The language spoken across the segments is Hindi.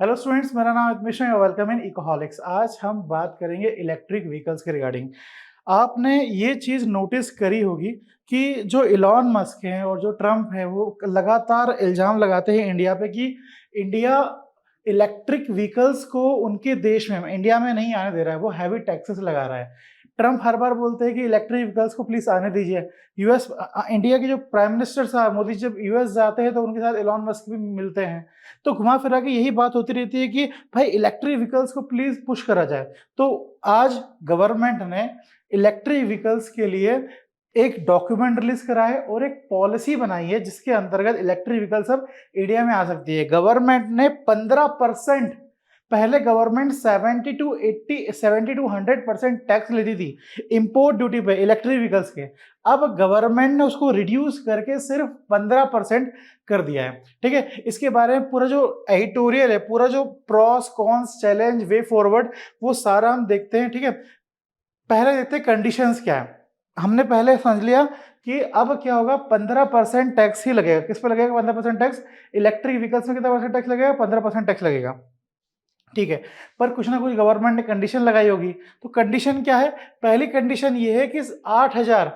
हेलो स्टूडेंट्स, मेरा नाम अमित है। Welcome in Ecoholics. आज हम बात करेंगे इलेक्ट्रिक व्हीकल्स के रिगार्डिंग। आपने ये चीज़ नोटिस करी होगी कि जो इलॉन मस्क हैं और जो ट्रम्प है वो लगातार इल्ज़ाम लगाते हैं इंडिया पे कि इंडिया इलेक्ट्रिक व्हीकल्स को उनके देश में, इंडिया में नहीं आने दे रहा है, वो हैवी टैक्सेस लगा रहा है। ट्रम्प हर बार बोलते हैं कि इलेक्ट्रिक व्हीकल्स को प्लीज़ आने दीजिए। इंडिया के जो प्राइम मिनिस्टर साहब मोदी जब यूएस जाते हैं तो उनके साथ इलॉन मस्क भी मिलते हैं। तो घुमा फिरा के यही बात होती रहती है कि भाई इलेक्ट्रिक व्हीकल्स को प्लीज पुश करा जाए। तो आज गवर्नमेंट ने इलेक्ट्रिक व्हीकल्स के लिए एक डॉक्यूमेंट रिलीज करा है और एक पॉलिसी बनाई है जिसके अंतर्गत इलेक्ट्रिक व्हीकल्स अब इंडिया में आ सकती है। गवर्नमेंट ने 15%, पहले गवर्नमेंट 70 to 100% टैक्स लेती थी इंपोर्ट ड्यूटी पे इलेक्ट्रिक व्हीकल्स के। अब गवर्नमेंट ने उसको रिड्यूस करके सिर्फ 15% कर दिया है। ठीक है, इसके बारे में पूरा जो एडिटोरियल है, पूरा जो pros cons challenge way forward, वो सारा हम देखते हैं। ठीक है, पहले देखते हैं कंडीशंस क्या है। हमने पहले समझ लिया कि अब क्या होगा, 15% टैक्स ही लगेगा। किस पे लगेगा 15% टैक्स? इलेक्ट्रिक व्हीकल्स में कितना परसेंट टैक्स लगेगा? 15% टैक्स लगेगा। ठीक है, पर कुछ ना कुछ गवर्नमेंट ने कंडीशन लगाई होगी। तो कंडीशन क्या है? पहली कंडीशन ये है कि 8,000,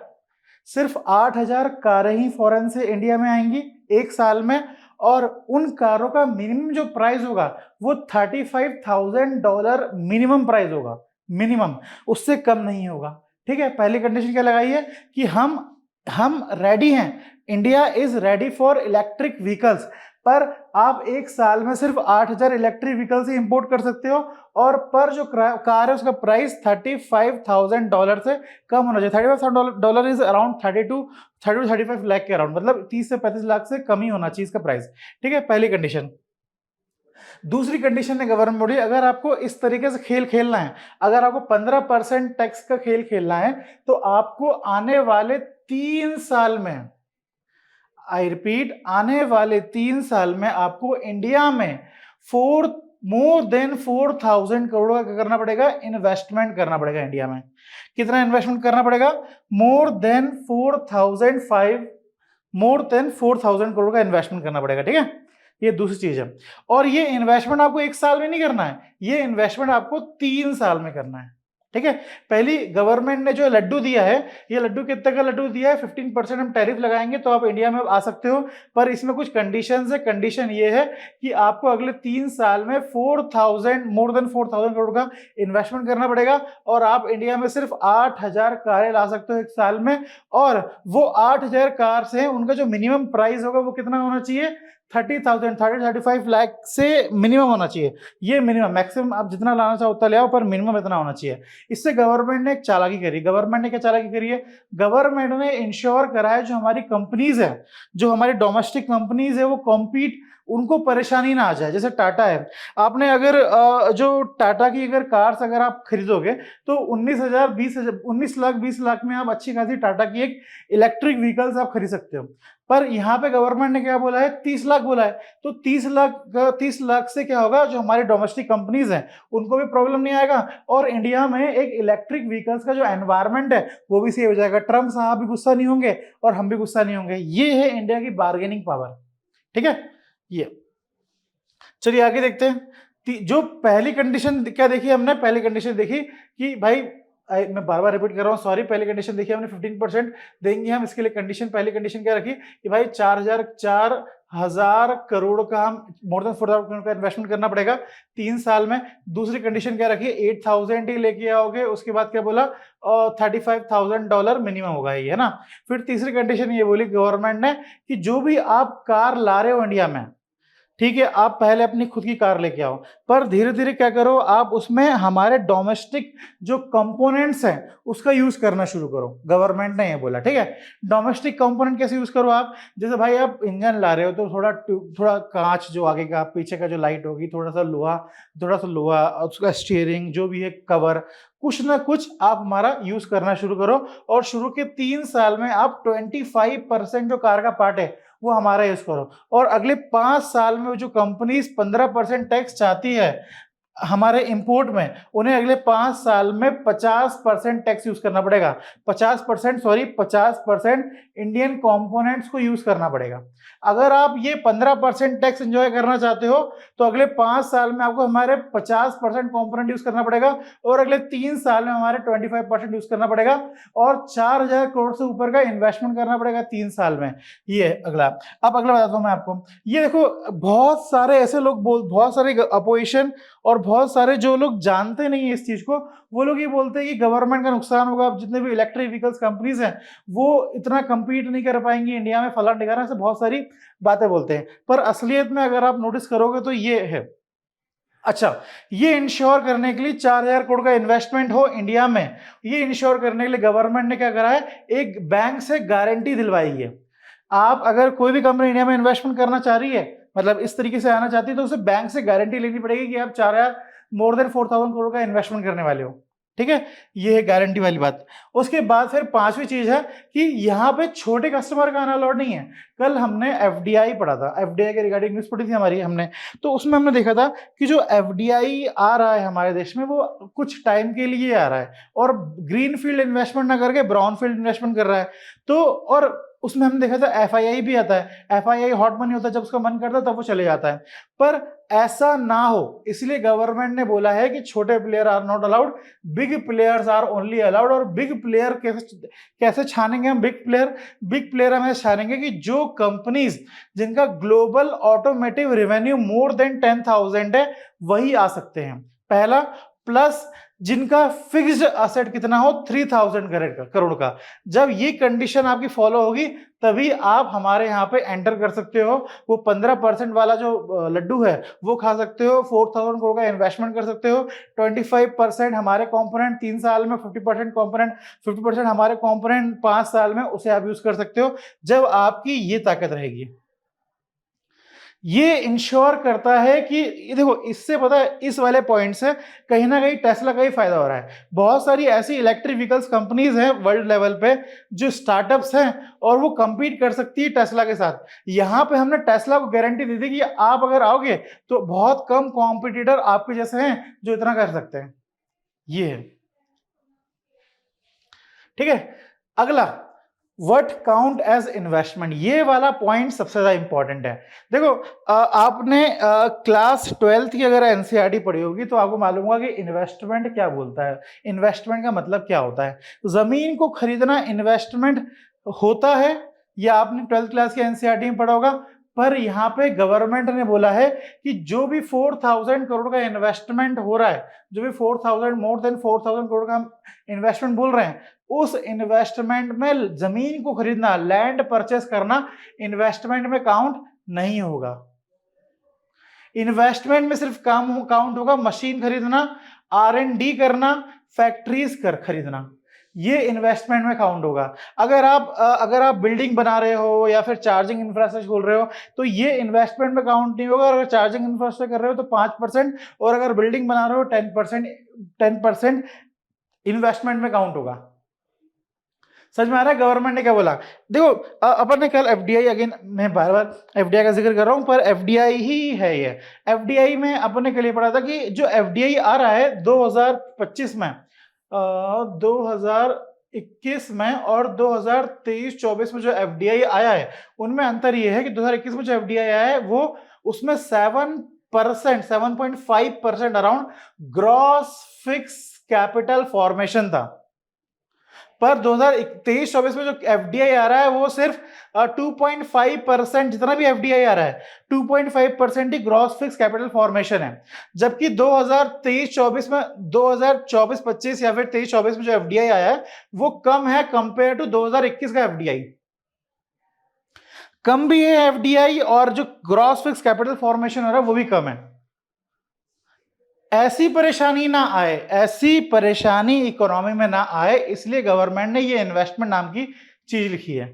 सिर्फ 8,000 कारें ही फॉरेन से इंडिया में आएंगी एक साल में, और उन कारों का मिनिमम जो प्राइस होगा वो $35,000 मिनिमम प्राइस होगा, मिनिमम, उससे कम नहीं होगा। ठीक है, पहली कंडीशन क्या लगाई है कि हम रेडी हैं, India is ready for electric vehicles, पर आप एक साल में सिर्फ 8,000 इलेक्ट्रिक व्हीकल्स ही इंपोर्ट कर सकते हो, और पर जो कार है उसका प्राइस $35,000 से कम होना चाहिए। $35,000 इज अराउंड 35 लाख के अराउंड, मतलब 30 से 35 लाख से कम ही होना चाहिए इसका प्राइस। ठीक है, पहली कंडीशन। दूसरी कंडीशन है गवर्नमेंट बोली, अगर आपको इस तरीके से खेल खेलना है, अगर आपको 15% टैक्स का खेल खेलना है, तो आपको आने वाले 3 साल में, आई रिपीट, आने वाले 3 साल में आपको इंडिया में मोर देन 4,000 करोड़ का करना पड़ेगा, इन्वेस्टमेंट करना पड़ेगा इंडिया में। कितना इन्वेस्टमेंट करना पड़ेगा? मोर देन 4,000 करोड़ का इन्वेस्टमेंट करना पड़ेगा। ठीक है, ये दूसरी चीज है। और ये इन्वेस्टमेंट आपको एक साल में नहीं करना है, ये इन्वेस्टमेंट आपको 3 साल में करना है। ठीक है, पहली गवर्नमेंट ने जो लड्डू दिया है, ये लड्डू कितने का लड्डू दिया है? 15% हम टैरिफ लगाएंगे तो आप इंडिया में आ सकते हो, पर इसमें कुछ कंडीशंस है। कंडीशन ये है कि आपको अगले 3 साल में 4,000, मोर देन 4,000 करोड़ का इन्वेस्टमेंट करना पड़ेगा, और आप इंडिया में सिर्फ 8,000 कारें ला सकते हो एक साल में। और वो 8,000 कार से उनका जो मिनिमम प्राइस होगा वो कितना होना चाहिए? 35 लाख से मिनिमम होना चाहिए। ये मिनिमम, मैक्सिमम आप जितना लाना चाहो उतना ले आओ, पर मिनिमम इतना होना चाहिए। इससे गवर्नमेंट ने एक चालाकी करी। गवर्नमेंट ने क्या चालाकी करी है? गवर्नमेंट ने इंश्योर करा है जो हमारी कंपनीज है, जो हमारी डोमेस्टिक कंपनीज है, वो कॉम्पीट, उनको परेशानी ना आ जाए। जैसे टाटा है, आपने अगर जो टाटा की अगर कार्स अगर आप खरीदोगे तो 19 लाख 20 लाख में आप अच्छी खासी टाटा की एक इलेक्ट्रिक व्हीकल्स आप खरीद सकते हो। पर यहाँ पे गवर्नमेंट ने क्या बोला है? 30 लाख बोला है। तो 30 लाख से क्या होगा, जो हमारी डोमेस्टिक कंपनीज हैं उनको भी प्रॉब्लम नहीं आएगा, और इंडिया में एक इलेक्ट्रिक व्हीकल्स का जो एनवायरनमेंट है वो भी सही हो जाएगा। ट्रम्प साहब भी गुस्सा नहीं होंगे और हम भी गुस्सा नहीं होंगे। ये है इंडिया की बार्गेनिंग पावर। ठीक है, ये। चलिए आगे देखते हैं। जो पहली कंडीशन क्या देखी हमने? पहली कंडीशन देखी कि भाई, मैं बार बार रिपीट कर रहा हूँ, सॉरी। पहली कंडीशन देखी हमने 15% देंगे हम, इसके लिए कंडीशन, पहली कंडीशन क्या रखी कि भाई 4,000 करोड़ का हम, मोर देन 4,000 करोड़ का इन्वेस्टमेंट करना पड़ेगा 3 साल में। दूसरी कंडीशन क्या रखी? 8,000 ही लेके आओगे। उसके बाद क्या बोला? और $35,000 मिनिमम होगा, ये है ना। फिर तीसरी कंडीशन ये बोली गवर्नमेंट ने कि जो भी आप कार ला रहे हो इंडिया में, ठीक है, आप पहले अपनी खुद की कार लेके आओ, पर धीरे धीरे क्या करो, आप उसमें हमारे डोमेस्टिक जो कंपोनेंट्स हैं उसका यूज करना शुरू करो। गवर्नमेंट ने ये बोला। ठीक है, डोमेस्टिक कंपोनेंट कैसे यूज करो आप? जैसे भाई आप इंजन ला रहे हो तो थोड़ा कांच जो आगे का पीछे का जो लाइट होगी, थोड़ा सा लोहा, उसका स्टीयरिंग जो भी है, कवर, कुछ ना कुछ आप हमारा यूज करना शुरू करो। और शुरू के 3 साल में आप 25% जो कार का पार्ट है वो हमारा यूज करो। और अगले 5 साल में जो कंपनीज 15% टैक्स चाहती है, हमारे इंपोर्ट में उन्हें अगले 5 साल में 50% टैक्स यूज करना पड़ेगा। 50% इंडियन कंपोनेंट्स को यूज करना पड़ेगा। अगर आप ये 15% टैक्स एंजॉय करना चाहते हो तो अगले 5 साल में आपको हमारे 50% कंपोनेंट यूज करना पड़ेगा और अगले 3 साल में हमारे 25% यूज करना पड़ेगा और 4000 करोड़ से ऊपर का इन्वेस्टमेंट करना पड़ेगा 3 साल में। ये अगला। अब अगला बताता हूं मैं आपको। ये देखो, बहुत सारे ऐसे लोग बहुत सारे अपोजिशन और बहुत सारे जो लोग जानते नहीं है इस चीज को, वो लोग ये बोलते हैं कि गवर्नमेंट का नुकसान होगा। अब जितने भी इलेक्ट्रिक व्हीकल्स कंपनीज हैं वो इतना compete नहीं कर पाएंगी इंडिया में, फलाना ढिकाना, से बहुत सारी बातें बोलते हैं। पर असलियत में अगर आप नोटिस करोगे तो ये है। अच्छा, ये इंश्योर करने के लिए 4000 करोड़ का इन्वेस्टमेंट हो इंडिया में, ये इंश्योर करने के लिए गवर्नमेंट ने क्या करा है, एक बैंक से गारंटी दिलवाई है। आप अगर कोई भी कंपनी इंडिया में इन्वेस्टमेंट करना चाह रही है, मतलब इस तरीके से आना चाहती है, तो उसे बैंक से गारंटी लेनी पड़ेगी कि आप 4000 मोर देन 4000 करोड़ का इन्वेस्टमेंट करने वाले हो। ठीक है, ये है गारंटी वाली बात। उसके बाद फिर पांचवी चीज है कि यहाँ पे छोटे कस्टमर का आना अलाउड नहीं है। कल हमने एफडीआई पढ़ा था, एफडीआई के रिगार्डिंग न्यूज पढ़ी थी हमारी हमने, तो उसमें हमने देखा था कि जो एफडीआई आ रहा है हमारे देश में वो कुछ टाइम के लिए आ रहा है और ग्रीन फील्ड इन्वेस्टमेंट ना करके ब्राउन फील्ड इन्वेस्टमेंट कर रहा है। तो और उसमें हमने देखा था एफआईआई भी आता है। एफआईआई हॉट मनी होता है, जब उसका मन करता है तब वो चले जाता है। पर ऐसा ना हो इसलिए गवर्नमेंट ने बोला है कि छोटे player are not allowed, big players are only allowed. और बिग प्लेयर कैसे छानेंगे हम? बिग प्लेयर हम छानेंगे कि जो कंपनीज जिनका global automotive revenue more than 10,000 है वही आ सकते हैं, पहला। प्लस जिनका फिक्स्ड असेट कितना हो 3000 करोड़ का। जब ये कंडीशन आपकी फॉलो होगी तभी आप हमारे यहाँ पे एंटर कर सकते हो। वो 15% वाला जो लड्डू है वो खा सकते हो, 4000 करोड़ का इन्वेस्टमेंट कर सकते हो, 25% हमारे कंपोनेंट 3 साल में, 50% हमारे कंपोनेंट 5 साल में, उसे आप यूज कर सकते हो जब आपकी ये ताकत रहेगी। ये इंश्योर करता है कि देखो, इससे पता है इस वाले पॉइंट से कहीं ना कहीं टेस्ला का ही फायदा हो रहा है। बहुत सारी ऐसी इलेक्ट्रिक व्हीकल्स कंपनीज हैं वर्ल्ड लेवल पे जो स्टार्टअप्स हैं और वो compete कर सकती है टेस्ला के साथ। यहां पे हमने टेस्ला को गारंटी दी थी कि आप अगर आओगे तो बहुत कम कॉम्पिटिटर आपके जैसे हैं जो इतना कर सकते हैं। ये है, ठीक है। अगला, व्हाट काउंट एज इन्वेस्टमेंट, ये वाला पॉइंट सबसे ज्यादा इंपॉर्टेंट है। देखो, आपने क्लास 12th की अगर एनसीईआरटी पढ़ी होगी तो आपको मालूम होगा कि इन्वेस्टमेंट क्या बोलता है, इन्वेस्टमेंट का मतलब क्या होता है। जमीन को खरीदना इन्वेस्टमेंट होता है, या आपने 12th क्लास की एनसीईआरटी में पढ़ा होगा। पर यहाँ पे गवर्नमेंट ने बोला है कि जो भी 4000 करोड़ का इन्वेस्टमेंट हो रहा है, जो भी 4000 मोर देन 4000 करोड़ का इन्वेस्टमेंट बोल रहे हैं, उस इन्वेस्टमेंट में जमीन को खरीदना, लैंड परचेस करना इन्वेस्टमेंट में काउंट नहीं होगा। इन्वेस्टमेंट में सिर्फ काउंट होगा मशीन खरीदना, R&D करना, फैक्ट्रीज खरीदना, ये इन्वेस्टमेंट में काउंट होगा। अगर आप बिल्डिंग बना रहे हो या फिर चार्जिंग इंफ्रास्ट्रक्चर खोल रहे हो तो ये इन्वेस्टमेंट में काउंट नहीं होगा। अगर चार्जिंग इंफ्रास्ट्रक्चर कर रहे हो तो 5%, और अगर बिल्डिंग बना रहे हो 10% इन्वेस्टमेंट में काउंट होगा। समझ में आ रहा है गवर्नमेंट ने क्या बोला? देखो, अपन ने कल एफडीआई, अगेन मैं बार बार एफडीआई का जिक्र कर रहा हूं पर एफडीआई ही है ये। एफडीआई में अपन ने कल ये पढ़ा था कि जो एफडीआई आ रहा है 2025 में, 2021 में और 2023-24 में जो एफडीआई आया है उनमें अंतर ये है कि 2021 में जो एफडीआई आया है वो उसमें 7.5% around gross fix capital formation था। पर 2023-24 में जो एफडीआई आ रहा है वो सिर्फ 2.5%, जितना भी एफडीआई आ रहा है 2.5% ही ग्रॉस फिक्स कैपिटल फॉर्मेशन है। जबकि 2023-24 में, 2024-25 या फिर 23-24 में जो एफडीआई आया है वो कम है कंपेयर टू 2021 का एफडीआई। कम भी है एफडीआई और जो ग्रॉस फिक्स कैपिटल फॉर्मेशन हो रहा है वो भी कम है। ऐसी परेशानी ना आए, ऐसी परेशानी इकोनॉमी में ना आए, इसलिए गवर्नमेंट ने ये इन्वेस्टमेंट नाम की चीज लिखी है।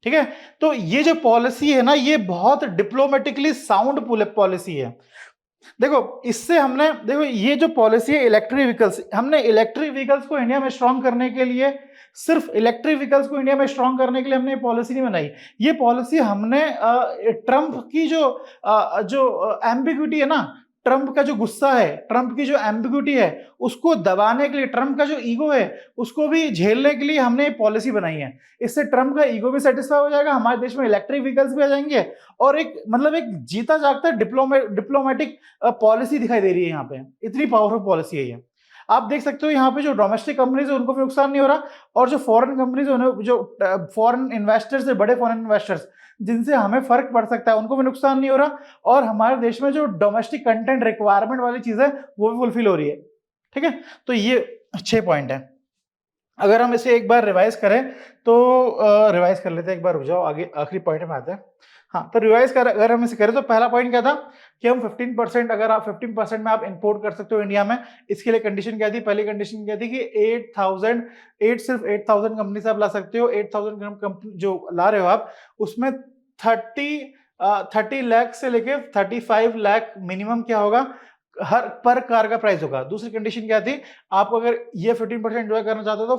ठीक है, तो ये जो पॉलिसी है ना, ये बहुत डिप्लोमेटिकली साउंड पॉलिसी है। देखो, इससे हमने, देखो ये जो पॉलिसी है इलेक्ट्रिक व्हीकल्स, हमने इलेक्ट्रिक व्हीकल्स को इंडिया में स्ट्रॉन्ग करने के लिए, सिर्फ इलेक्ट्रिक व्हीकल्स को इंडिया में स्ट्रॉन्ग करने के लिए हमने ये पॉलिसी नहीं बनाई। ये पॉलिसी हमने ट्रंप की जो एम्बिग्यूटी है ना, ट्रंप का जो गुस्सा है, ट्रंप की जो एम्बिग्यूटी है, उसको दबाने के लिए, ट्रंप का जो ईगो है उसको भी झेलने के लिए हमने पॉलिसी बनाई है। इससे ट्रंप का ईगो भी सेटिस्फाई हो जाएगा, हमारे देश में इलेक्ट्रिक व्हीकल्स भी आ जाएंगे और एक मतलब एक जीता जागता डिप्लोमेटिक पॉलिसी दिखाई दे रही है यहाँ पे। इतनी पावरफुल पॉलिसी है ये। आप देख सकते हो यहाँ पे जो डोमेस्टिक कंपनीज है उनको भी नुकसान नहीं हो रहा, और जो फॉरेन कंपनीज है, जो फॉरेन इन्वेस्टर्स है, बड़े फॉरेन इन्वेस्टर्स जिनसे हमें फर्क पड़ सकता है, उनको भी नुकसान नहीं हो रहा, और हमारे देश में जो डोमेस्टिक कंटेंट रिक्वायरमेंट वाली चीज है वो भी फुलफिल हो रही है। ठीक है, तो ये 6 पॉइंट है। अगर हम इसे एक बार रिवाइज करें तो रिवाइज कर लेते हैं, एक बार रुक जाओ, आगे आखिरी पॉइंट में आते हैं। हाँ, तो रिवाइज कर अगर हम इसे करें तो पहला पॉइंट क्या था कि हम 15%, अगर आप 15% में आप इंपोर्ट कर सकते हो इंडिया में, इसके लिए कंडीशन क्या थी? पहली कंडीशन क्या थी कि 8 सिर्फ 8,000 कंपनी से आप ला सकते हो। 8,000 कंपनी जो ला रहे हो आप, उसमें 30 लाख से लेके 35 लाख मिनिमम क्या होगा, हर पर कार का प्राइस होगा। दूसरी कंडीशन क्या थी, आप अगर ये 15% एंजॉय करना चाहते हो तो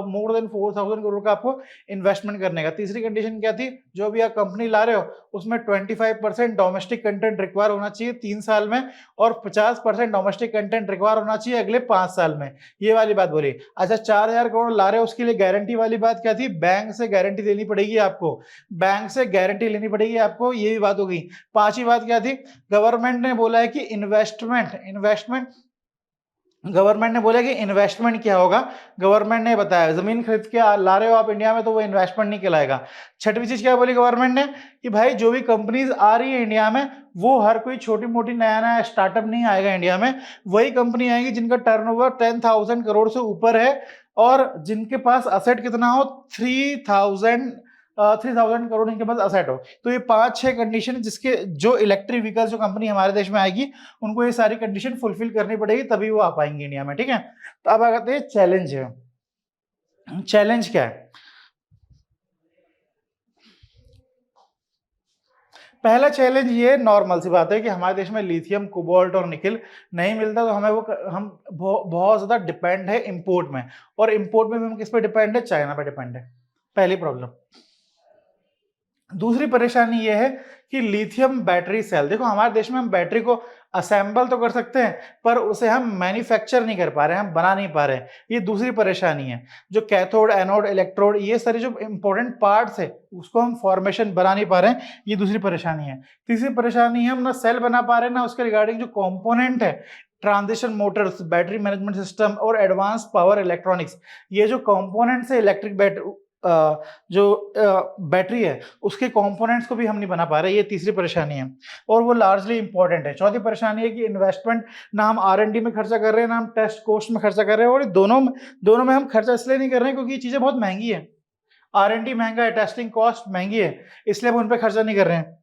मोर देन 4,000 करोड़ का आपको इन्वेस्टमेंट करने का। तीसरी कंडीशन क्या थी, जो भी आप कंपनी ला रहे हो उसमें 25% डोमेस्टिक कंटेंट रिक्वायर होना चाहिए 3 साल में, और 50% डोमेस्टिक कंटेंट रिक्वायर होना चाहिए अगले 5 साल में। ये वाली बात बोली। अच्छा, 4,000 करोड़ ला रहे हो, उसके लिए गारंटी वाली बात क्या थी? बैंक से गारंटी लेनी पड़ेगी आपको, बैंक से गारंटी लेनी पड़ेगी आपको, ये भी बात हो गई। पांचवी बात क्या थी? गवर्नमेंट ने बोला है कि गवर्नमेंट ने बोला कि इन्वेस्टमेंट क्या होगा, गवर्नमेंट ने बताया। जमीन खरीद के ला रहे हो आप इंडिया में तो वो इन्वेस्टमेंट नहीं कहलाएगा। छठवीं चीज क्या बोली गवर्नमेंट ने कि भाई जो भी कंपनीज आ रही है इंडिया में, वो हर कोई छोटी मोटी नया नया स्टार्टअप नहीं आएगा इंडिया में, वही कंपनी आएगी जिनका टर्नओवर 10,000 करोड़ से ऊपर है और जिनके पास असेट कितना हो, 3,000 करोड़ इनके पास असेट हो। तो ये 5-6 कंडीशन जिसके जो इलेक्ट्रिक व्हीकल जो कंपनी हमारे देश में आएगी उनको ये सारी कंडीशन फुलफिल करनी पड़ेगी, तभी वो आ पाएंगे इंडिया में। ठीक है, तो अब आते हैं चैलेंज है। चैलेंज क्या है? पहला चैलेंज ये नॉर्मल सी बात है कि हमारे देश में लिथियम, कोबाल्ट और निकल नहीं मिलता, तो हमें हम बहुत ज्यादा डिपेंड है इंपोर्ट में, और इंपोर्ट में भी हम किस पे डिपेंड है? चाइना पे डिपेंड है। पहली प्रॉब्लम। दूसरी परेशानी यह है कि लिथियम बैटरी सेल, देखो हमारे देश में हम बैटरी को असेंबल तो कर सकते हैं पर उसे हम मैन्युफैक्चर नहीं कर पा रहे हैं, हम बना नहीं पा रहे हैं। ये दूसरी परेशानी है। जो कैथोड, एनोड, इलेक्ट्रोड, ये सारे जो इंपॉर्टेंट पार्ट्स है उसको हम फॉर्मेशन बना नहीं पा रहे हैं, ये दूसरी परेशानी है। तीसरी परेशानी है हम ना सेल बना पा रहे हैं ना उसके रिगार्डिंग जो कॉम्पोनेंट है, transition Motors, battery management system और एडवांस पावर इलेक्ट्रॉनिक्स, ये जो कॉम्पोनेंट्स है इलेक्ट्रिक जो बैटरी है उसके कंपोनेंट्स को भी हम नहीं बना पा रहे, ये तीसरी परेशानी है और वो लार्जली इंपॉर्टेंट है। चौथी परेशानी है कि इन्वेस्टमेंट ना हम R&D में खर्चा कर रहे हैं ना हम टेस्ट कॉस्ट में खर्चा कर रहे हैं, और दोनों में हम खर्चा इसलिए नहीं कर रहे हैं क्योंकि ये चीजें बहुत महंगी है। R&D महंगा है, टेस्टिंग कॉस्ट महंगी है, इसलिए हम उन पर खर्चा नहीं कर रहे हैं।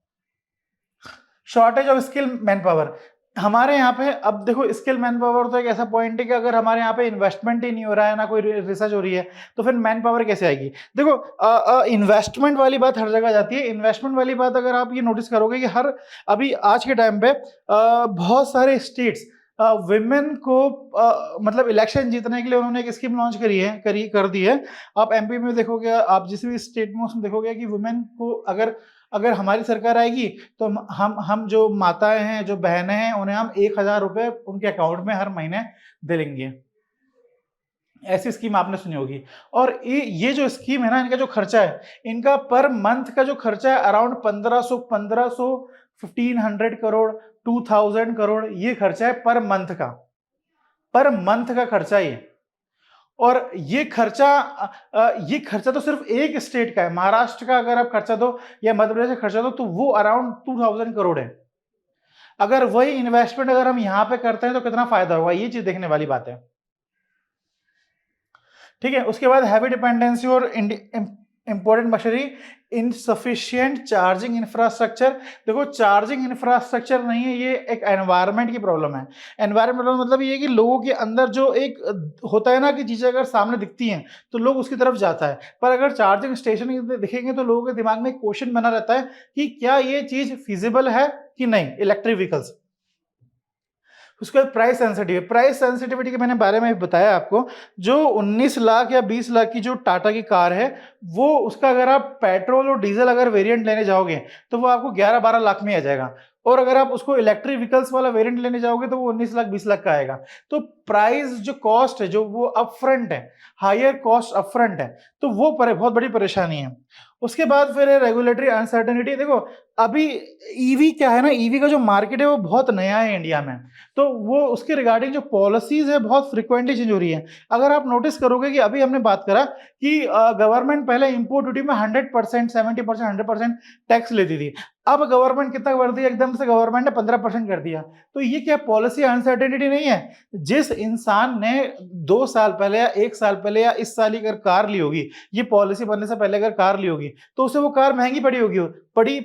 Shortage of skill man power हमारे यहाँ पे, अब देखो स्किल मैन पावर तो एक ऐसा पॉइंट है कि अगर हमारे यहाँ पे इन्वेस्टमेंट ही नहीं हो रहा है ना कोई रिसर्च हो रही है तो फिर मैन पावर कैसे आएगी? देखो इन्वेस्टमेंट वाली बात हर जगह जाती है। इन्वेस्टमेंट वाली बात अगर आप ये नोटिस करोगे कि अभी आज के टाइम पे बहुत सारे स्टेट्स विमेन को मतलब इलेक्शन जीतने के लिए उन्होंने एक स्कीम लॉन्च कर दी है। आप MP में देखोगे, आप जिस भी स्टेट में उसमें देखोगे कि वुमेन को अगर हमारी सरकार आएगी तो हम जो माताएं हैं, जो बहनें हैं, उन्हें हम 1,000 रुपए उनके अकाउंट में हर महीने दे देंगे। ऐसी स्कीम आपने सुनी होगी। और ये जो स्कीम है ना, इनका जो खर्चा है, इनका पर मंथ का जो खर्चा है अराउंड 1500 1,500 करोड़ 2,000 करोड़ ये खर्चा है पर मंथ का खर्चा ये। और ये खर्चा तो सिर्फ एक स्टेट का है। महाराष्ट्र का अगर आप खर्चा दो या मध्य प्रदेश का खर्चा दो तो वो अराउंड 2,000 करोड़ है। अगर वही इन्वेस्टमेंट अगर हम यहां पे करते हैं तो कितना फायदा होगा, ये चीज देखने वाली बात है। ठीक है, उसके बाद हैवी डिपेंडेंसी और important machinery, insufficient charging infrastructure. देखो चार्जिंग इंफ्रास्ट्रक्चर नहीं है, ये एक एनवायरनमेंट की प्रॉब्लम है। एनवायरनमेंट मतलब ये कि लोगों के अंदर जो एक होता है ना कि चीजें अगर सामने दिखती हैं तो लोग उसकी तरफ जाता है, पर अगर चार्जिंग स्टेशन दिखेंगे तो लोगों के दिमाग में एक क्वेश्चन बना रहता है कि क्या ये चीज फिजिबल है कि नहीं, इलेक्ट्रिक व्हीकल्स। उसके बाद प्राइस सेंसिटिविटी के मैंने बारे में बताया आपको। जो 19 लाख या 20 लाख की जो टाटा की कार है, वो उसका अगर आप पेट्रोल और डीजल अगर वेरिएंट लेने जाओगे तो वो आपको 11-12 लाख में आ जाएगा, और अगर आप उसको इलेक्ट्रिक व्हीकल्स वाला वेरिएंट लेने जाओगे तो वो 19 लाख 20 लाख का आएगा। तो प्राइस जो कॉस्ट है, जो वो अपफ्रंट है, हायर कॉस्ट अपफ्रंट है, तो वो बहुत बड़ी परेशानी है। उसके बाद फिर है रेगुलेटरी अनसर्टेनिटी। देखो अभी ईवी क्या है ना, ईवी का जो मार्केट है वो बहुत नया है इंडिया में, तो वो उसके रिगार्डिंग जो पॉलिसीज है बहुत फ्रिक्वेंटली चेंज हो रही है। अगर आप नोटिस करोगे कि अभी हमने बात करा कि गवर्नमेंट पहले इंपोर्ट ड्यूटी में 100%, 70%, 100% टैक्स लेती थी, अब गवर्नमेंट कितना कर दिया, एकदम से गवर्नमेंट ने 15% कर दिया। तो ये क्या पॉलिसी अनसर्टेनिटी नहीं है? जिस इंसान ने 2 साल पहले या 1 साल पहले या इस साल ही अगर कार ली होगी, ये पॉलिसी बनने से पहले अगर कार ली होगी, तो उसे वो कार महंगी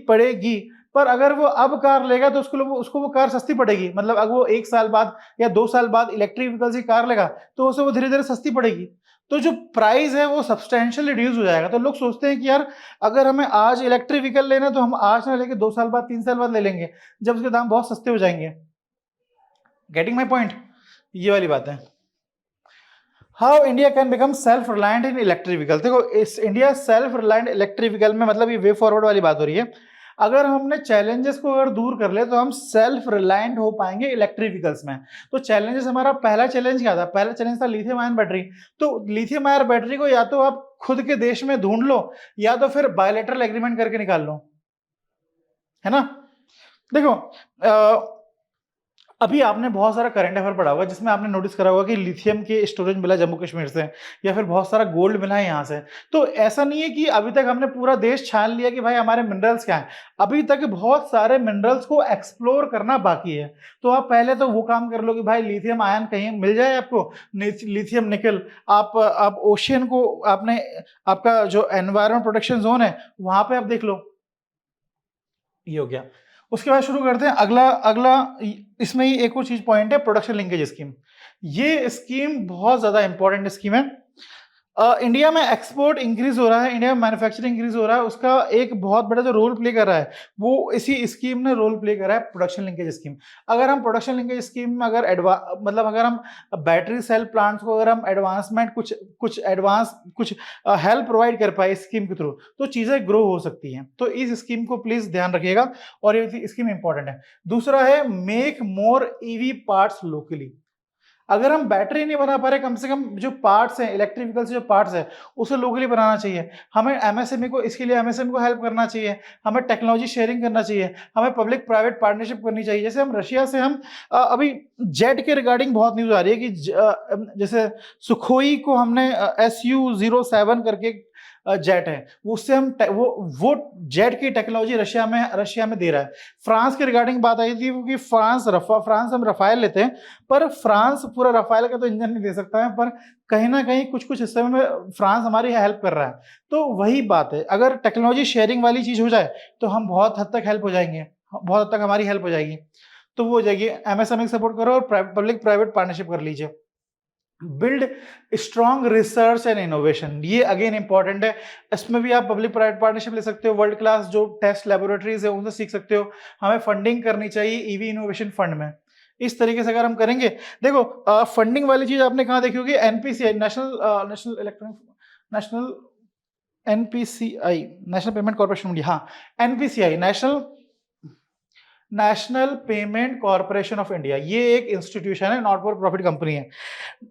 पड़ेगी। पर अगर वो अब कार लेगा तो उसको वो कार सस्ती पड़ेगी। मतलब अगर वो 1 साल बाद या 2 साल बाद इलेक्ट्रिक व्हीकल्स की कार लेगा तो उसे वो धीरे धीरे सस्ती पड़ेगी। तो जो प्राइस है वो सब्सटेंशियली रिड्यूस हो जाएगा। तो लोग सोचते हैं कि यार अगर हमें आज इलेक्ट्रिक व्हीकल लेना है तो हम आज ना लेके 2 साल बाद 3 साल बाद ले लेंगे, जब उसके दाम बहुत सस्ते हो जाएंगे। Getting my point? ये वाली बात है। How India can become self reliant in electric vehicle. देखो इस India self reliant electric vehicle में मतलब ये वे फॉरवर्ड वाली बात हो रही है। अगर हमने चैलेंजेस को अगर दूर कर ले तो हम सेल्फ रिलायंट हो पाएंगे इलेक्ट्रिक व्हीकल्स में। तो चैलेंजेस, हमारा पहला चैलेंज क्या था? पहला चैलेंज था लिथियम आयन बैटरी। तो लिथियम आयन बैटरी को या तो आप खुद के देश में ढूंढ लो या तो फिर बायलैटरल एग्रीमेंट करके निकाल लो, है ना। देखो अभी आपने बहुत सारा करंट अफेयर पढ़ा होगा जिसमें आपने नोटिस करा होगा कि लिथियम के स्टोरेज मिला जम्मू कश्मीर से, या फिर बहुत सारा गोल्ड मिला है यहाँ से। तो ऐसा नहीं है कि अभी तक हमने पूरा देश छान लिया कि भाई हमारे मिनरल्स क्या हैं। अभी तक बहुत सारे मिनरल्स को एक्सप्लोर करना बाकी है। तो आप पहले तो वो काम कर लो कि भाई लिथियम आयन कहीं मिल जाए आपको, लिथियम निकल। आप ओशियन को आपने, आपका जो एनवायरमेंट प्रोटेक्शन जोन है वहां पे आप देख लो। ये हो गया। उसके बाद शुरू करते हैं अगला अगला इसमें ही एक और चीज पॉइंट है, प्रोडक्शन लिंकेज स्कीम। ये स्कीम बहुत ज्यादा इंपॉर्टेंट स्कीम है। इंडिया में एक्सपोर्ट इंक्रीज हो रहा है, इंडिया में मैन्युफैक्चरिंग इंक्रीज हो रहा है, उसका एक बहुत बड़ा जो रोल प्ले कर रहा है वो इसी स्कीम ने रोल प्ले कर रहा है, प्रोडक्शन लिंकेज स्कीम। अगर हम प्रोडक्शन लिंकेज स्कीम में अगर मतलब अगर हम बैटरी सेल प्लांट्स को अगर हम एडवांसमेंट कुछ हेल्प प्रोवाइड कर पाए इस स्कीम के थ्रू, तो चीजें ग्रो हो सकती हैं। तो इस स्कीम को प्लीज ध्यान रखिएगा और ये स्कीम इंपॉर्टेंट है। दूसरा है make more EV parts locally. अगर हम बैटरी नहीं बना पा रहे, कम से कम जो पार्ट्स हैं इलेक्ट्रिक व्हीकल से जो पार्ट्स है उसे लोकली बनाना चाहिए। हमें एमएसएमई को, इसके लिए एमएसएमई को हेल्प करना चाहिए, हमें टेक्नोलॉजी शेयरिंग करना चाहिए, हमें पब्लिक प्राइवेट पार्टनरशिप करनी चाहिए। जैसे हम रशिया से हम अभी जेट के रिगार्डिंग बहुत न्यूज आ रही है कि जैसे सुखोई को हमने SU-07 करके जेट है, उससे हम वो जेट की टेक्नोलॉजी रशिया में दे रहा है। फ्रांस के रिगार्डिंग बात आई थी कि फ्रांस हम रफाल लेते हैं, पर फ्रांस पूरा रफाल का तो इंजन नहीं दे सकता है, पर कहीं ना कहीं कुछ हिस्से में फ्रांस हमारी हेल्प कर रहा है। तो वही बात है, अगर टेक्नोलॉजी शेयरिंग वाली चीज हो जाए तो हम बहुत हद तक हेल्प हो जाएंगे, बहुत हद तक हमारी हेल्प हो जाएगी। तो वो हो जाएगी, एमएसएमई सपोर्ट करो और पब्लिक प्राइवेट पार्टनरशिप कर लीजिए। Build strong research and innovation, ये अगेन इंपॉर्टेंट है। इसमें भी आप पब्लिक प्राइवेट पार्टनरशिप ले सकते हो, वर्ल्ड क्लास जो टेस्ट लेबोरेटरीज है उनसे सीख सकते हो। हमें फंडिंग करनी चाहिए ईवी इनोवेशन फंड में। इस तरीके से अगर हम करेंगे, देखो फंडिंग वाली चीज आपने कहाँ देखी होगी? NPCI, national electronic national NPCI national payment corporation India, हाँ NPCI national payment corporation of India, ये एक इंस्टीट्यूशन है, नॉट फॉर प्रॉफिट कंपनी है।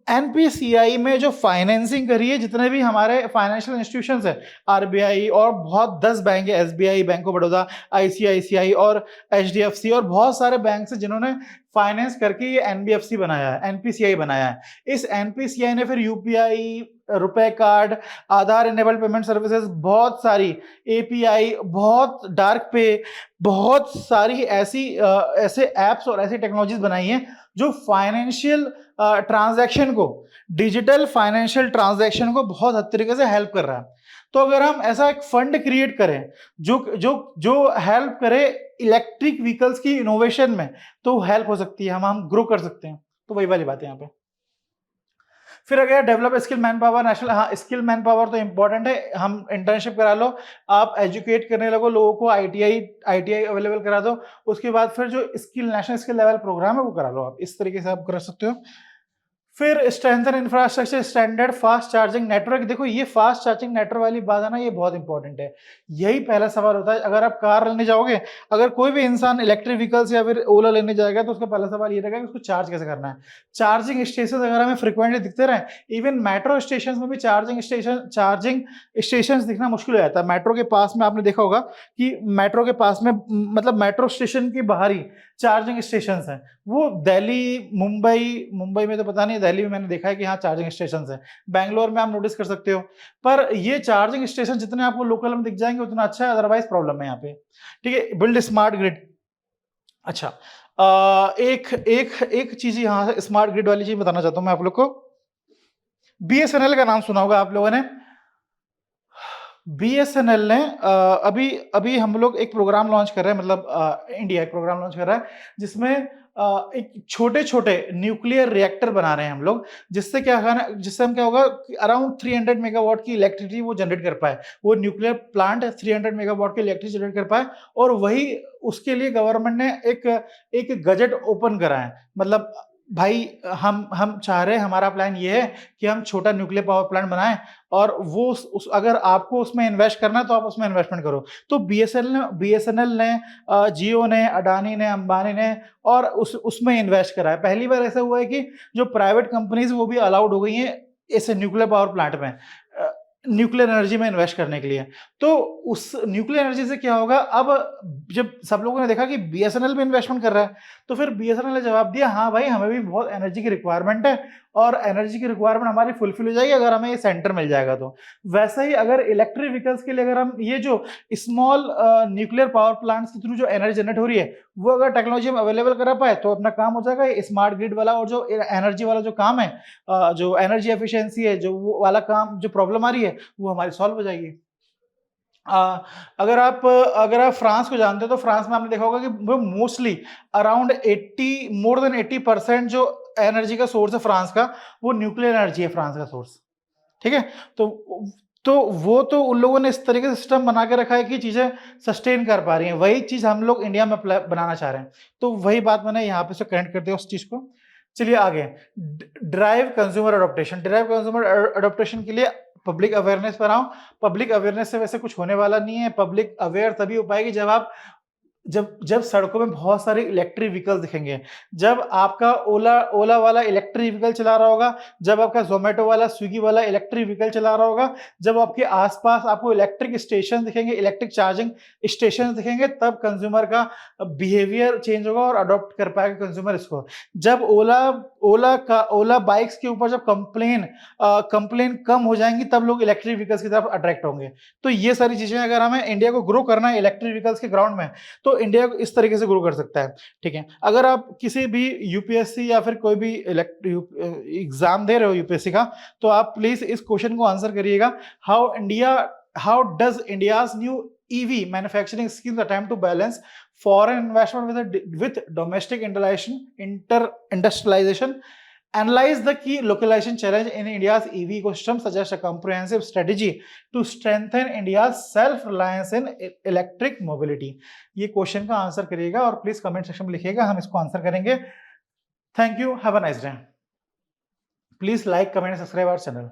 एनपीसीआई में जो फाइनेंसिंग करी है जितने भी हमारे फाइनेंशियल इंस्टीट्यूशंस है, आरबीआई और बहुत 10 बैंक है, SBI, bank of Baroda, ICICI और एचडीएफसी और बहुत सारे बैंक से जिन्होंने फाइनेंस करके ये एनबीएफसी बनाया है, एनपीसीआई बनाया है। इस एनपीसीआई ने फिर यूपीआई, रुपए कार्ड, आधार इनेबल्ड पेमेंट सर्विसेज, बहुत सारी एपीआई, बहुत डार्क पे, बहुत सारी ऐसे एप्स और ऐसी टेक्नोलॉजीज बनाई हैं जो फाइनेंशियल ट्रांजैक्शन को, डिजिटल फाइनेंशियल ट्रांजैक्शन को बहुत हद तरीके से हेल्प कर रहा है। तो अगर हम ऐसा एक फंड क्रिएट करें जो जो जो हेल्प करे इलेक्ट्रिक व्हीकल्स की इनोवेशन में, तो हेल्प हो सकती है, हम ग्रो कर सकते हैं। तो वही वाली बात है यहाँ पे। फिर अगर develop skill man power national, हाँ स्किल मैन पावर तो इंपॉर्टेंट है, हम इंटर्नशिप करा लो, आप एजुकेट करने लगो लोगों को, आईटीआई अवेलेबल करा दो, उसके बाद फिर जो skill national skill level program है वो करा लो, आप इस तरीके से आप कर सकते हो। फिर strengthen infrastructure standard fast charging network. देखो ये फास्ट चार्जिंग नेटवर्क वाली बात है ना, ये बहुत इंपॉर्टेंट है। यही पहला सवाल होता है अगर आप कार लेने जाओगे, अगर कोई भी इंसान इलेक्ट्रिक व्हीकल्स या फिर ओला लेने जाएगा तो उसका पहला सवाल ये रहेगा कि उसको चार्ज कैसे करना है। चार्जिंग स्टेशन अगर हमें फ्रिक्वेंटली दिखते रहे, इवन मेट्रो स्टेशन में भी चार्जिंग स्टेशन दिखना मुश्किल हो जाता है। मेट्रो के पास में आपने देखा होगा कि मेट्रो के पास में, मतलब मेट्रो स्टेशन के बाहर ही चार्जिंग स्टेशन हैं। वो दिल्ली, मुंबई में तो पता नहीं, दिल्ली में मैंने देखा है कि हाँ चार्जिंग स्टेशन है। बैंगलोर में आप नोटिस कर सकते हो, पर ये चार्जिंग स्टेशन जितने आपको लोकल में दिख जाएंगे उतना अच्छा है, अदरवाइज प्रॉब्लम है यहाँ पे। ठीक है, बिल्ड स्मार्ट ग्रिड। अच्छा, एक एक एक चीज यहाँ स्मार्ट ग्रिड वाली चीज बताना चाहता हूँ मैं आप लोग को। बीएसएनएल का नाम सुना होगा आप लोगों ने। बीएसएनएल ने अभी अभी हम लोग एक प्रोग्राम लॉन्च कर रहे हैं, मतलब इंडिया एक प्रोग्राम लॉन्च कर रहा है जिसमें एक छोटे छोटे न्यूक्लियर रिएक्टर बना रहे हैं हम लोग, जिससे जिससे हम क्या होगा, अराउंड 300 मेगावाट की इलेक्ट्रिसिटी वो जनरेट कर पाए। वो न्यूक्लियर प्लांट 300 मेगावाट की इलेक्ट्रिसिटी जनरेट कर पाए, और वही उसके लिए गवर्नमेंट ने एक गजट ओपन करा है। मतलब भाई हम चाह रहे हैं, हमारा प्लान ये है कि हम छोटा न्यूक्लियर पावर प्लांट बनाएं, और वो अगर आपको उसमें इन्वेस्ट करना है तो आप उसमें इन्वेस्टमेंट करो। तो बीएसएनएल ने जियो ने, अडानी ने, अंबानी ने और उसमें इन्वेस्ट करा है। पहली बार ऐसा हुआ है कि जो प्राइवेट कंपनीज वो भी अलाउड हो गई हैं ऐसे न्यूक्लियर पावर प्लांट में, न्यूक्लियर एनर्जी में इन्वेस्ट करने के लिए। तो उस न्यूक्लियर एनर्जी से क्या होगा, अब जब सब लोगों ने देखा कि बीएसएनएल में इन्वेस्टमेंट कर रहा है, तो फिर बीएसएनएल ने जवाब दिया हाँ भाई हमें भी बहुत एनर्जी की रिक्वायरमेंट है, और एनर्जी की रिक्वायरमेंट हमारी फुलफिल हो जाएगी अगर हमें ये सेंटर मिल जाएगा। तो वैसे ही अगर इलेक्ट्रिक व्हीकल्स के लिए अगर हम ये जो स्मॉल न्यूक्लियर पावर प्लांट्स के थ्रू जो एनर्जी जनरेट हो रही है वो अगर टेक्नोलॉजी हम अवेलेबल करा पाए तो अपना काम हो जाएगा। ये स्मार्ट ग्रिड वाला और जो एनर्जी वाला जो काम है, जो एनर्जी एफिशिएंसी है, जो वो वाला काम, जो प्रॉब्लम आ रही है वो हमारी सॉल्व हो जाएगी। अगर आप फ्रांस को जानते हो तो फ्रांस में आपने देखा होगा कि वो मोस्टली अराउंड 80% जो एनर्जी का सोर्स है फ्रांस का, वो न्यूक्लियर एनर्जी है फ्रांस का सोर्स। ठीक है, तो वो तो उन लोगों ने इस तरीके से सिस्टम बना के रखा है कि चीजें सस्टेन कर पा रही हैं। वही चीज हम लोग इंडिया में बनाना चाह रहे हैं, तो वही बात मैंने यहाँ पे से कनेक्ट कर दिया उस चीज को। चलिए आगे, ड्राइव कंज्यूमर अडोप्टेशन के लिए पब्लिक अवेयरनेस बनाओ। पब्लिक अवेयरनेस से वैसे कुछ होने वाला नहीं है। पब्लिक अवेयर तभी हो पाएगी जब आप जब सड़कों में बहुत सारे इलेक्ट्रिक व्हीकल दिखेंगे, जब आपका ओला वाला इलेक्ट्रिक व्हीकल चला रहा होगा, जब आपका जोमेटो वाला, स्विगी वाला इलेक्ट्रिक व्हीकल चला रहा होगा, जब आपके आसपास आपको इलेक्ट्रिक स्टेशन दिखेंगे, इलेक्ट्रिक चार्जिंग स्टेशन दिखेंगे, तब कंज्यूमर का बिहेवियर चेंज होगा और अडॉप्ट कर पाएगा कंज्यूमर इसको। जब ओला बाइक्स के ऊपर जब कंप्लेन कम हो जाएंगी तब लोग इलेक्ट्रिक व्हीकल्स की तरफ अट्रैक्ट होंगे। तो ये सारी चीजें अगर हमें इंडिया को ग्रो करना है इलेक्ट्रिक व्हीकल्स के ग्राउंड में, तो इंडिया को इस तरीके से ग्रो कर सकता है। ठीक है, अगर आप किसी भी यूपीएससी या फिर कोई भी एग्जाम दे रहे हो यूपीएससी का, तो आप प्लीज इस क्वेश्चन को आंसर करिएगा। How does India's new EV manufacturing schemes attempt to balance foreign investment with domestic industrialisation? Analyze the key localization challenge in India's EV ecosystem, suggest a comprehensive strategy to strengthen India's self-reliance in electric mobility. ये क्वेश्चन का आंसर करिएगा और प्लीज कमेंट सेक्शन में लिखिएगा, हम इसको आंसर करेंगे। Thank you, have a nice day. Please like, comment, subscribe our channel.